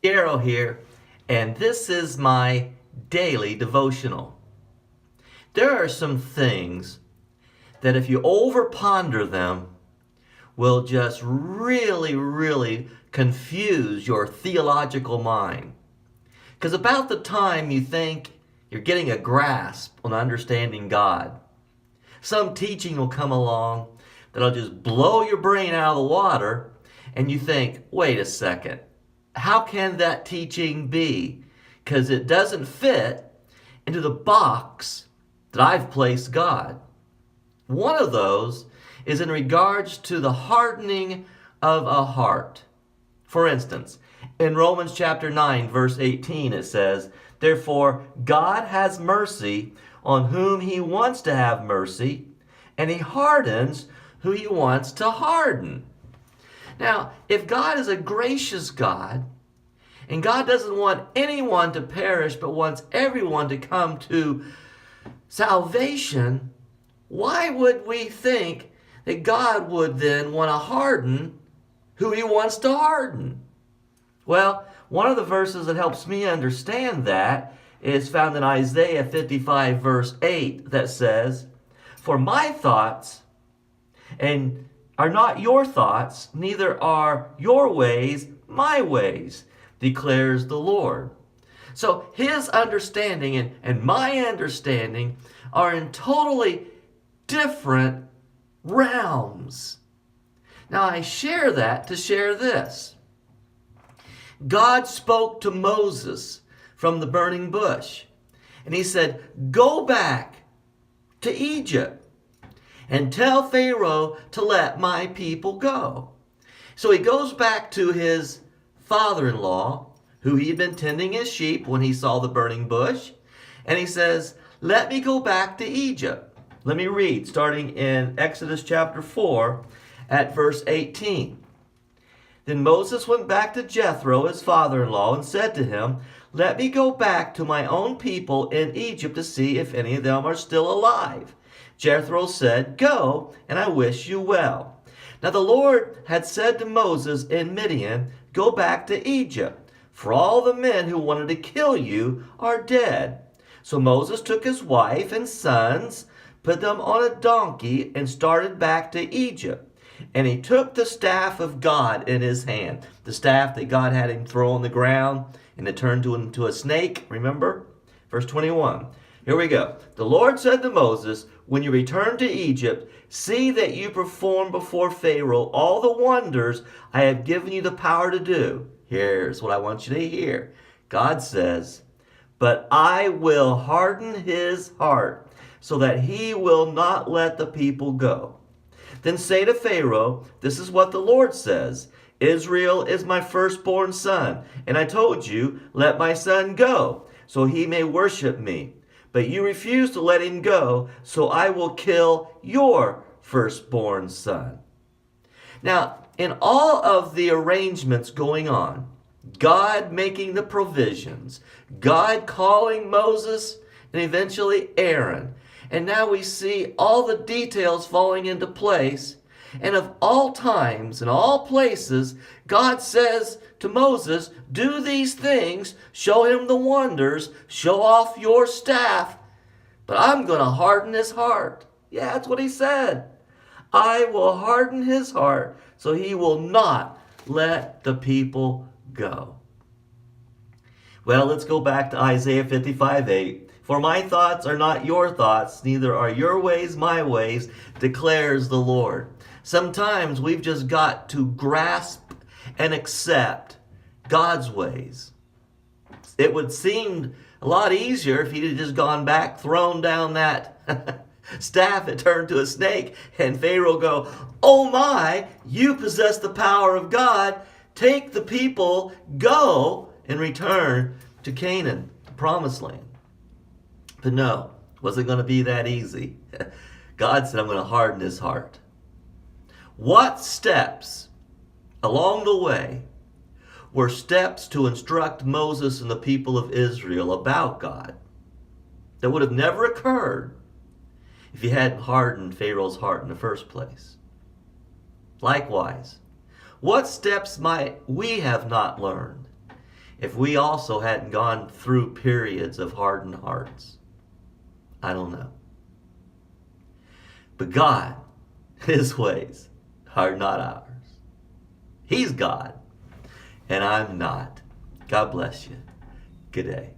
Daryl here, and this is my daily devotional. There are some things that if you over ponder them will just really confuse your theological mind. Because about the time you think you're getting a grasp on understanding God, some teaching will come along that'll just blow your brain out of the water, and you think, wait a second, how can that teaching be? Because it doesn't fit into the box that I've placed God. One of those is in regards to the hardening of a heart. For instance, in Romans chapter 9, verse 18, it says, "Therefore God has mercy on whom he wants to have mercy, and he hardens who he wants to harden." Now, if God is a gracious God, and God doesn't want anyone to perish, but wants everyone to come to salvation, why would we think that God would then want to harden who he wants to harden? Well, one of the verses that helps me understand that is found in Isaiah 55, verse 8, that says, "For my thoughts and are not your thoughts, neither are your ways my ways, declares the Lord." So his understanding and my understanding are in totally different realms. Now I share that to share this. God spoke to Moses from the burning bush, and he said, "Go back to Egypt and tell Pharaoh to let my people go." So he goes back to his father-in-law, who he had been tending his sheep when he saw the burning bush, and he says, "Let me go back to Egypt." Let me read, starting in Exodus chapter 4 at verse 18. "Then Moses went back to Jethro, his father-in-law, and said to him, 'Let me go back to my own people in Egypt to see if any of them are still alive.' Jethro said, 'Go, and I wish you well.' Now the Lord had said to Moses in Midian, 'Go back to Egypt, for all the men who wanted to kill you are dead.' So Moses took his wife and sons, put them on a donkey, and started back to Egypt. And he took the staff of God in his hand," the staff that God had him throw on the ground, and it turned into a snake, remember? Verse 21. Here we go. "The Lord said to Moses, 'When you return to Egypt, see that you perform before Pharaoh all the wonders I have given you the power to do.'" Here's what I want you to hear. God says, "But I will harden his heart so that he will not let the people go. Then say to Pharaoh, 'This is what the Lord says. Israel is my firstborn son, and I told you, let my son go, so he may worship me. But you refuse to let him go, so I will kill your firstborn son.'" Now, in all of the arrangements going on, God making the provisions, God calling Moses and eventually Aaron, and now we see all the details falling into place. And of all times and all places, God says to Moses, "Do these things, show him the wonders, show off your staff, but I'm going to harden his heart." Yeah, that's what he said. "I will harden his heart so he will not let the people go." Well, let's go back to Isaiah 55:8. "For my thoughts are not your thoughts, neither are your ways my ways, declares the Lord." Sometimes we've just got to grasp and accept God's ways. It would seem a lot easier if he'd just gone back, thrown down that staff, it turned to a snake, and Pharaoh go, "Oh my, you possess the power of God. Take the people, go, and return to Canaan, the promised land." But no, it wasn't going to be that easy. God said, "I'm going to harden his heart." What steps along the way were steps to instruct Moses and the people of Israel about God that would have never occurred if he hadn't hardened Pharaoh's heart in the first place? Likewise, what steps might we have not learned if we also hadn't gone through periods of hardened hearts. I don't know. But God, His ways are not ours. He's God, and I'm not. God bless you. Good day.